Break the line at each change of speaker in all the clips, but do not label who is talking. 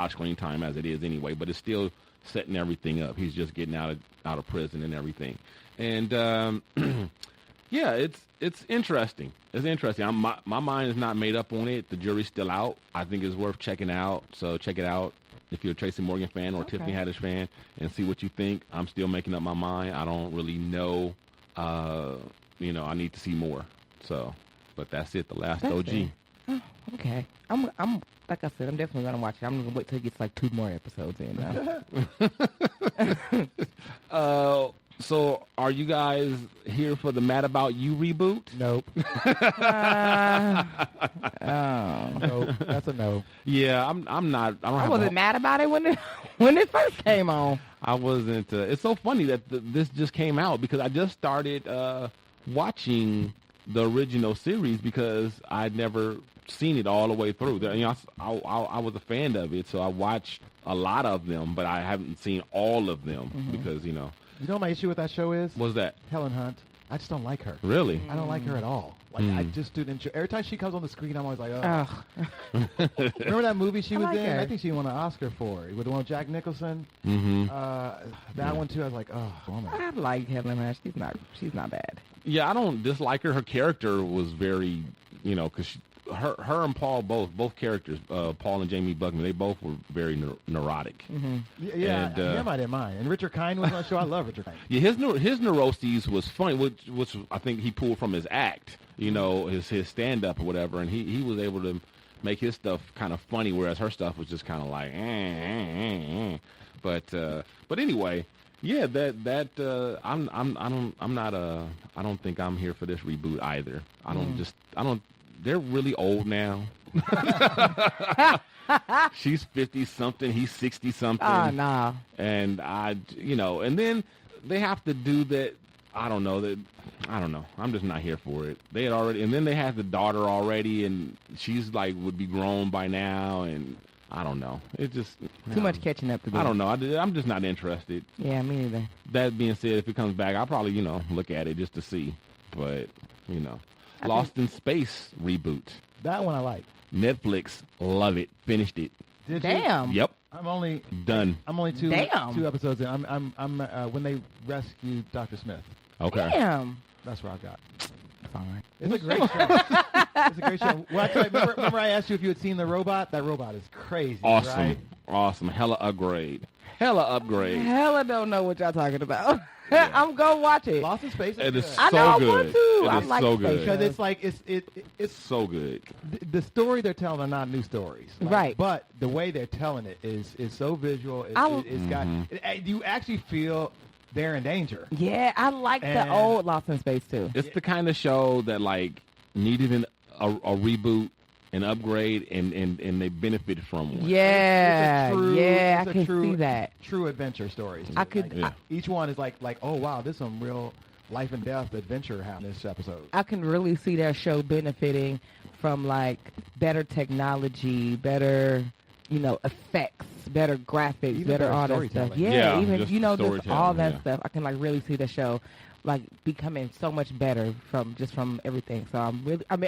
screen time as it is anyway, but it's still setting everything up. He's just getting out of prison and everything. And yeah, it's interesting. It's interesting. My mind is not made up on it. The jury's still out. I think it's worth checking out. So check it out if you're a Tracy Morgan fan or Tiffany Haddish fan, and see what you think. I'm still making up my mind. I don't really know. You know, I need to see more. So, but that's it. The Last OG.
Oh, okay. I'm like I said, I'm definitely gonna watch it. I'm gonna wait till it gets like 2 more episodes in.
So are you guys here for the Mad About You reboot?
Nope. Nope. That's a no.
Yeah, I'm not.
I wasn't mad about it when it first came on.
I wasn't. It's so funny that this just came out because I just started watching the original series because I'd never seen it all the way through. You know, I was a fan of it, so I watched a lot of them, but I haven't seen all of them because, you know.
You know what my issue with that show is?
What's that?
Helen Hunt. I just don't like her.
Really?
I don't like her at all. Like, I just didn't enjoy. Every time she comes on the screen, I'm always like, oh. Remember that movie she was in?
Her.
I think she won an Oscar for it. With the one with Jack Nicholson. That one too. I was like, oh, woman.
I like Helen Hunt. She's not bad.
Yeah, I don't dislike her. Her character was very, you know, because her and Paul both characters, Paul and Jamie Buckman, they both were very neurotic.
Yeah, him I didn't mind. And Richard Kind was on the show. I love Richard Kind.
Yeah, his neuroses was funny, which I think he pulled from his act, you know, his stand up or whatever, and he was able to make his stuff kind of funny, whereas her stuff was just kind of like, But anyway, yeah, I don't think I'm here for this reboot either. They're really old now. She's 50-something. He's 60-something.
Oh, no.
And and then they have to do that. I don't know. I'm just not here for it. They had already, and then they had the daughter already, and she's like would be grown by now, and I don't know. It just
too much catching up to do.
I don't know. I'm just not interested.
Yeah, me neither.
That being said, if it comes back, I'll probably look at it just to see. But Lost in Space reboot.
That one I like.
Netflix, love it. Finished it.
Did
Damn.
You? Yep.
I'm only
done.
I'm only two
Damn.
episodes in. I'm when they rescue Dr. Smith.
Okay.
Damn.
That's where I've got.
Fine.
It's a great show. It's a great show. Well, remember I asked you if you had seen the robot? That robot is crazy.
Awesome.
Right?
Awesome. Hella upgrade.
Hella don't know what y'all talking about. Yeah. I'm gonna watch it.
Lost in Space.
It is
good.
so
I know,
good.
I want to. I
It is
like
so
space
good.
Because
shows.
it's like it's
so good.
The story they're telling are not new stories,
Right?
But the way they're telling it is so visual. You actually feel they're in danger.
Yeah, I like the old Lost in Space too.
It's the kind of show that needed a reboot, an upgrade, and they benefited from one.
Yeah, I
it's a
can
true,
see that.
True adventure stories.
I could.
Each one is like, oh wow, there's some real life and death adventure happening in this episode.
I can really see their show benefiting from better technology, better effects, better graphics,
Even
better
better
all that
storytelling.
stuff. Yeah, even
just
just all that
yeah.
stuff. I can really see the show becoming so much better from everything. So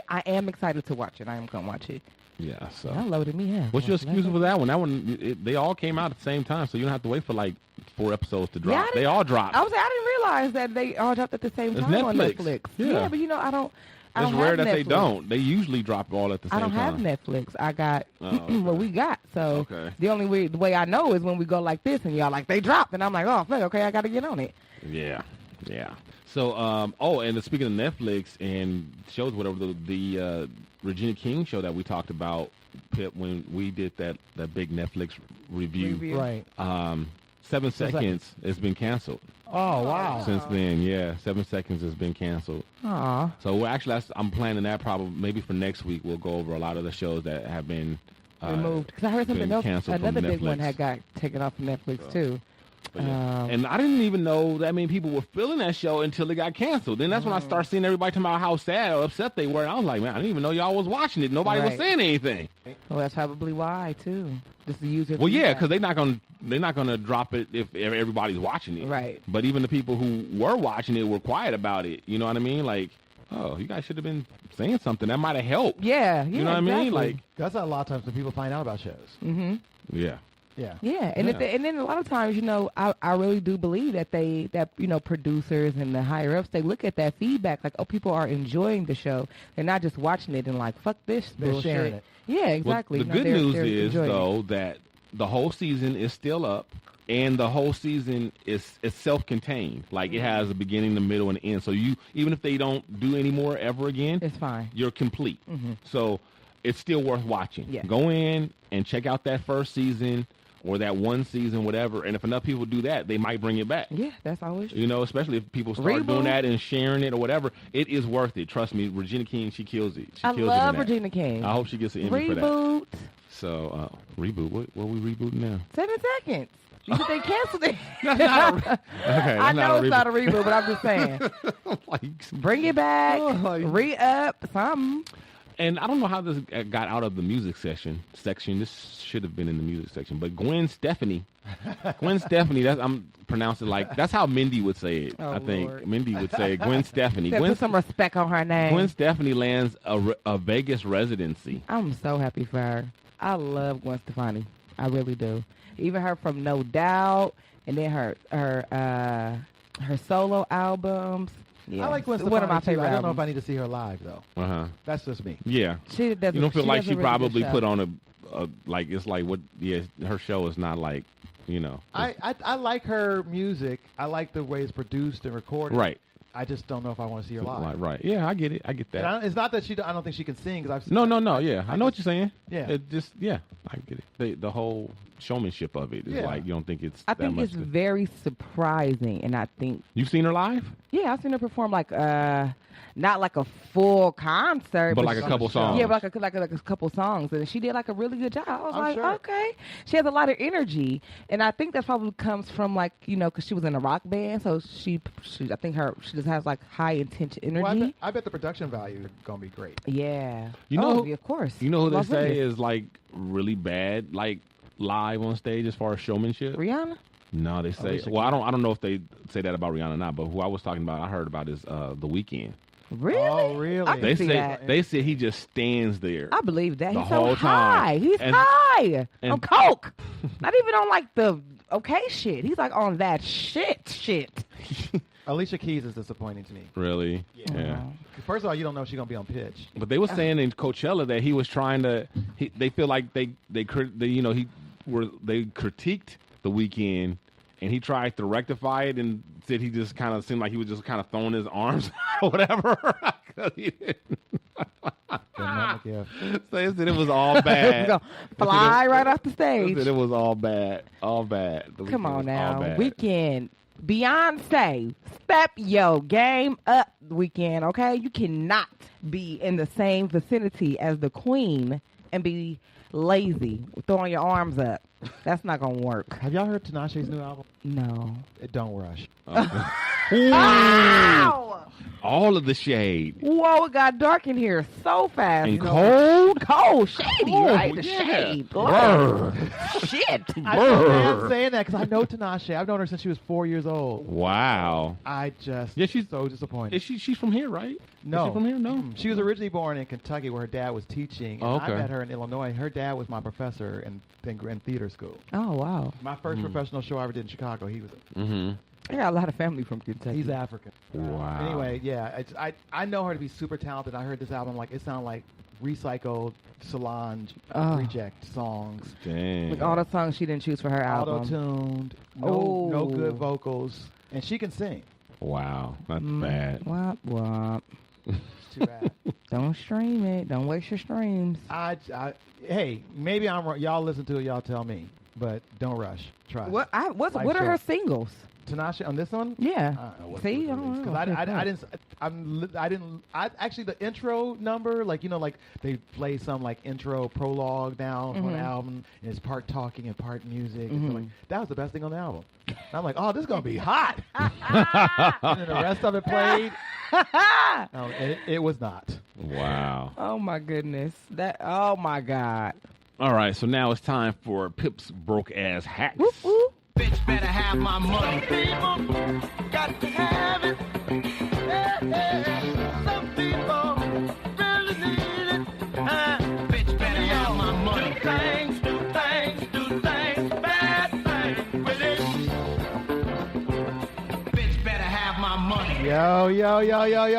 I am excited to watch it. I am gonna watch it.
Yeah. So
Downloaded me. Yeah.
what's your excuse for that one? That one they all came out at the same time, so you don't have to wait for 4 episodes to drop. They all dropped.
I didn't realize that they all dropped at the same
It's
time on
Netflix.
Netflix.
Yeah.
But I don't.
It's rare that
Netflix.
they don't. They usually drop all at the same
I don't
time.
have Netflix. I got
okay.
what we got. So
Okay.
the way I know is when we go like this and y'all they dropped and I'm like, oh, okay, I got to get on it.
Yeah. So, and speaking of Netflix and shows, whatever, the Regina King show that we talked about, Pip, when we did that big Netflix review.
Right.
7 Seconds has been canceled.
Oh wow.
Since then, yeah, 7 Seconds has been canceled.
Aw.
So I'm planning that probably maybe for next week. We'll go over a lot of the shows that have been
Removed. Because I heard something else.
canceled from
Another big one
Netflix.
had got taken off of Netflix too.
And I didn't even know that many people were feeling that show until it got canceled. Then that's when I started seeing everybody talking about how sad or upset they were. And I was like, man, I didn't even know y'all was watching it. Nobody was
Right.
saying anything.
Well, that's probably why too. Just the user.
Well, yeah,
feedback.
because they're not gonna drop it if everybody's watching it.
Right.
But even the people who were watching it were quiet about it. You know what I mean? Like, oh, you guys should have been saying something that might have helped.
Yeah.
You know what I mean?
exactly.
Like,
That's a lot of times when people find out about shows.
Mm-hmm.
Yeah.
Yeah, and and then a lot of times, I really do believe that producers and the higher ups, they look at that feedback like, oh, people are enjoying the show. They're not just watching it and like, fuck this
They're
bullshit.
sharing it.
Yeah, exactly.
Well, the good news is though that the whole season is still up, and the whole season is self-contained. Like it has a beginning, the middle, and end. So even if they don't do any more ever again,
it's fine.
You're complete.
Mm-hmm.
So it's still worth watching.
Yeah.
Go in and check out that first season. Or that one season, whatever, and if enough people do that, they might bring it back.
Yeah, that's always
especially if people start doing that and sharing it or whatever. It is worth it. Trust me, Regina King, she kills it.
I love Regina King.
I hope she gets an Emmy for that.
Reboot.
So, reboot. What are we rebooting now?
7 seconds. You said they canceled it.
That's not a okay,
I know it's not a reboot, but I'm just saying. Bring it back. Re-up. Something.
And I don't know how this got out of the music section. This should have been in the music section. But Gwen Stefani, I'm pronouncing like, that's how Mindy would say it, I think. Lord. Mindy would say Gwen Stefani.
Put some respect on her name.
Gwen Stefani lands a Vegas residency.
I'm so happy for her. I love Gwen Stefani. I really do. Even her from No Doubt, and then her solo albums. Yeah.
I like Gwen Stefani.
One of my favorite
I don't know
albums.
if I need to see her live though. That's just me.
Yeah.
You
don't feel like she probably put on her show is not like,
I like her music. I like the way it's produced and recorded.
Right.
I just don't know if I want to see her live.
Right. Yeah, I get it. I get that.
It's not that I don't think she can sing. Cause I've seen
No. Yeah, I know what you're saying.
Yeah.
I get it. The whole showmanship of it is like, you don't think it's
I
that
think
much
it's very surprising, and I think...
You've seen her live?
Yeah, I've seen her perform like... not like a full concert,
but like a couple songs.
Yeah, but like a couple songs, and she did like a really good job. I was okay. She has a lot of energy, and I think that probably comes from like because she was in a rock band, so she I think she just has like high intense energy.
Well, I bet the production value is gonna be great.
Yeah, of course.
You know who they say is like really bad, like live on stage as far as showmanship?
Rihanna.
No, they say. Well, I don't know if they say that about Rihanna or not, but who I was talking about, I heard about is The Weeknd.
Really?
Oh, really?
I can see that.
They say he just stands there.
I believe that.
The
He's
whole
so high.
time.
He's high on coke. Not even on like the okay shit. He's like on that shit.
Alicia Keys is disappointing to me.
Really? Yeah.
First of all, you don't know if she's gonna be on pitch.
But they were saying in Coachella that he was trying to. They feel like they critiqued The Weeknd, and he tried to rectify it and said he just kind of seemed like he was just kind of throwing his arms or whatever. So he said it was all bad.
Fly right off the stage.
Said it was all bad. All bad.
Come on now. Weeknd. Beyonce, step your game up, Weeknd, okay? You cannot be in the same vicinity as the queen and be lazy, throwing your arms up. That's not going to work.
Have y'all heard Tinashe's new album?
No.
Don't rush.
Ow!
All of the shade.
Whoa, it got dark in here so fast.
And cold?
Cold, shady, right? The shade. Brr. Shit.
I'm saying that because I know Tinashe. I've known her since she was 4 years old.
Wow.
She's so disappointed.
She's from here, right?
No.
Is she from here? No.
She was originally born in Kentucky where her dad was teaching. And
okay.
I met her in Illinois. Her dad was my professor in theater school.
Oh, wow.
My first professional show I ever did in Chicago, he was
I got a lot of family from Kentucky.
He's African.
Wow.
Anyway, yeah, I know her to be super talented. I heard this album, like it sounded like recycled Solange reject songs.
Dang.
Like all the songs she didn't choose for her album.
Auto-tuned, no good vocals, and she can sing.
Wow, that's bad.
Wop, wop.
It's too bad.
Don't stream it. Don't waste your streams.
Hey, maybe I'm wrong. Y'all listen to it. Y'all tell me. But don't rush. Try.
What are her singles?
Tinashe on this one?
Yeah.
See, actually the intro number, like they play some like intro prologue down on the album, and it's part talking and part music. And so, like, that was the best thing on the album. And I'm like, oh, this is gonna be hot. And then the rest of it played. No, it was not.
Wow.
Oh my goodness. Oh my God.
All right, so now it's time for Pip's broke ass hacks.
Whoop, whoop.
Bitch better have my money. People got to have it. Some people really need it. Bitch better have my money. Do things.
Yo,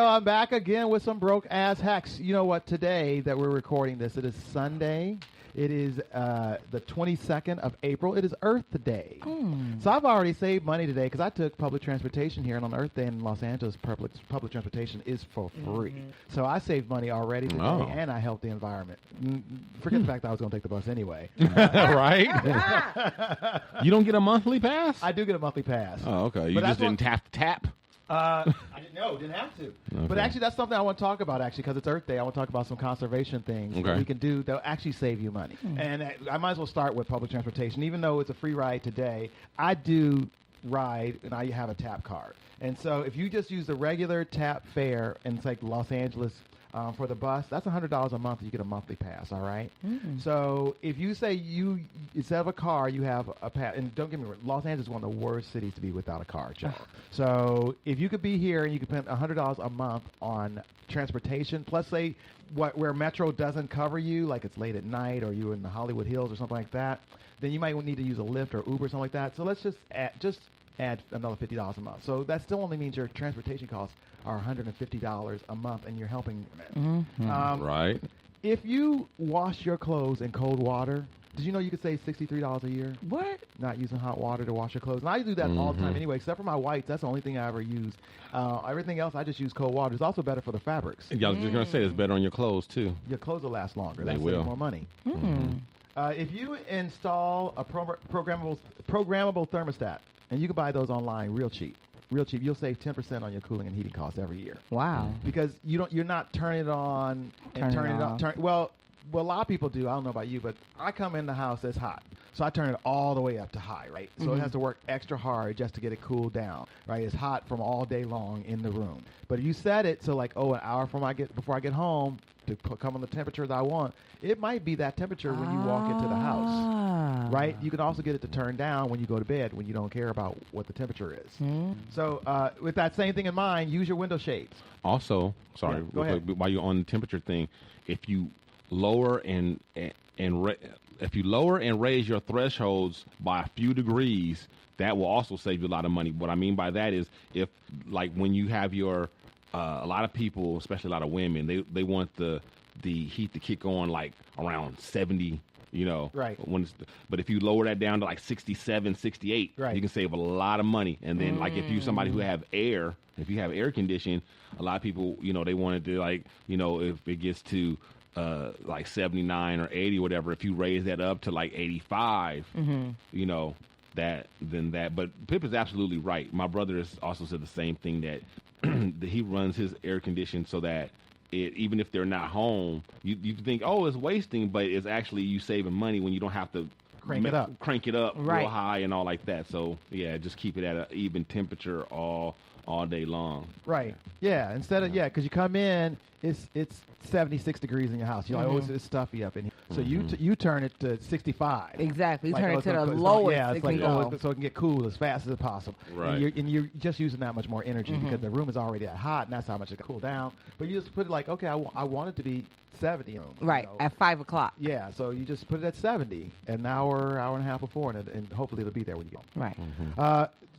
I'm back again with some broke ass hacks. You know what? Today that we're recording this, it is Sunday. It is the 22nd of April. It is Earth Day. So I've already saved money today because I took public transportation here, and on Earth Day in Los Angeles, public transportation is for free. So I saved money already today, and I helped the environment. Forget the fact that I was going to take the bus anyway.
Right? You don't get a monthly pass?
I do get a monthly pass.
Oh, okay. You just didn't tap?
I didn't have to. Okay. But actually, that's something I want to talk about, actually, because it's Earth Day. I want to talk about some conservation things that we can do that will actually save you money. And I might as well start with public transportation. Even though it's a free ride today, I do ride, and I have a tap card. And so if you just use the regular tap fare in, it's like Los Angeles for the bus, that's $100 a month. You get a monthly pass, all right? So if you say you, instead of a car, you have a pass, and don't get me wrong, Los Angeles is one of the worst cities to be without a car, Joe. So if you could be here and you could spend $100 a month on transportation, plus say where Metro doesn't cover you, like it's late at night or you're in the Hollywood Hills or something like that, then you might need to use a Lyft or Uber or something like that. So let's just add another $50 a month. So that still only means your transportation costs are $150 a month, and you're helping.
Right.
If you wash your clothes in cold water, did you know you could save $63 a year?
What?
Not using hot water to wash your clothes. And I do that all the time anyway, except for my whites. That's the only thing I ever use. Everything else, I just use cold water. It's also better for the fabrics.
Yeah, I was just going to say it's better on your clothes, too.
Your clothes will last longer.
They
That
will.
saves more money. If you install a programmable thermostat, and you can buy those online real cheap, you'll save 10% on your cooling and heating costs every year.
Wow.
Because you're not turning it on and turning it off. Well, a lot of people do. I don't know about you, but I come in the house, it's hot. So I turn it all the way up to high, right? So it has to work extra hard just to get it cooled down, right? It's hot from all day long in the room. But if you set it so like, an hour before I get home to come on the temperature that I want, it might be that temperature when you walk into the house, right? You can also get it to turn down when you go to bed when you don't care about what the temperature is. So with that same thing in mind, use your window shades.
Also, sorry,
go ahead.
while you're on the temperature thing, if you lower and raise your thresholds by a few degrees, that will also save you a lot of money. What I mean by that is, if like when you have your a lot of people, especially a lot of women, they want the heat to kick on like around 70,
right?
But if you lower that down to like 67, 68,
right,
you can save a lot of money. And then like if you somebody who have air, if you have air conditioning, a lot of people, they wanted to like, if it gets to like 79 or 80 or whatever, if you raise that up to like 85, but Pip is absolutely right. My brother has also said the same thing, that he runs his air condition so that even if they're not home, you think, it's wasting, but it's actually you saving money when you don't have to crank it up
right,
real high and all like that. So yeah, just keep it at an even temperature all day long.
Right. Yeah. Instead of because you come in, it's 76 degrees in your house. You're like, it's stuffy up in here. So you turn it to 65.
Exactly. You turn it to the
lowest.
lowest.
Yeah, it's like so it can get cool as fast as possible.
Right.
And you're just using that much more energy because the room is already that hot, and that's how much it can cool down. But you just put it like, okay, I want it to be 70.
Right, at 5 o'clock.
Yeah, so you just put it at 70 an hour and a half before, and hopefully it'll be there when you go.
Right.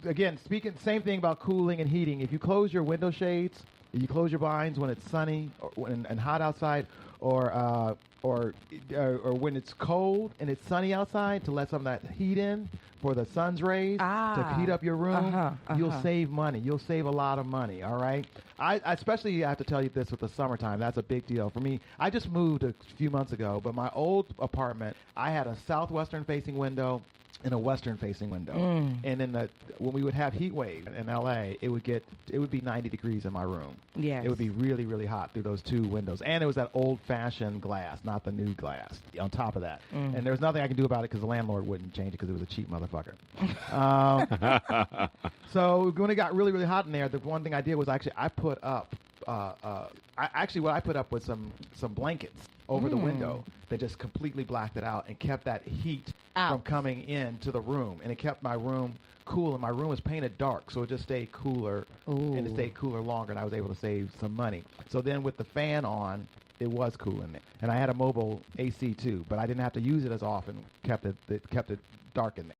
Again, same thing about cooling and heating. If you close your window shades, if you close your blinds when it's sunny and hot outside, or when it's cold and it's sunny outside, to let some of that heat in for the sun's rays to heat up your room, you'll save money. You'll save a lot of money, all right? I especially have to tell you this with the summertime. That's a big deal. For me, I just moved a few months ago, but my old apartment, I had a southwestern-facing window and a western-facing window. And then when we would have heat wave in L.A., it would be 90 degrees in my room.
Yes.
It would be really, really hot through those two windows. And it was that old-fashioned glass, not the new glass, on top of that. And there was nothing I could do about it because the landlord wouldn't change it because it was a cheap motherfucker. So when it got really, really hot in there, the one thing I did was I put up what I put up was some blankets over the window that just completely blacked it out and kept that heat from coming into the room, and it kept my room cool. And my room was painted dark, so it just stayed cooler, and it stayed cooler longer, and I was able to save some money. So then with the fan on, it was cool in there, and I had a mobile AC too, but I didn't have to use it as often. Kept it dark in there.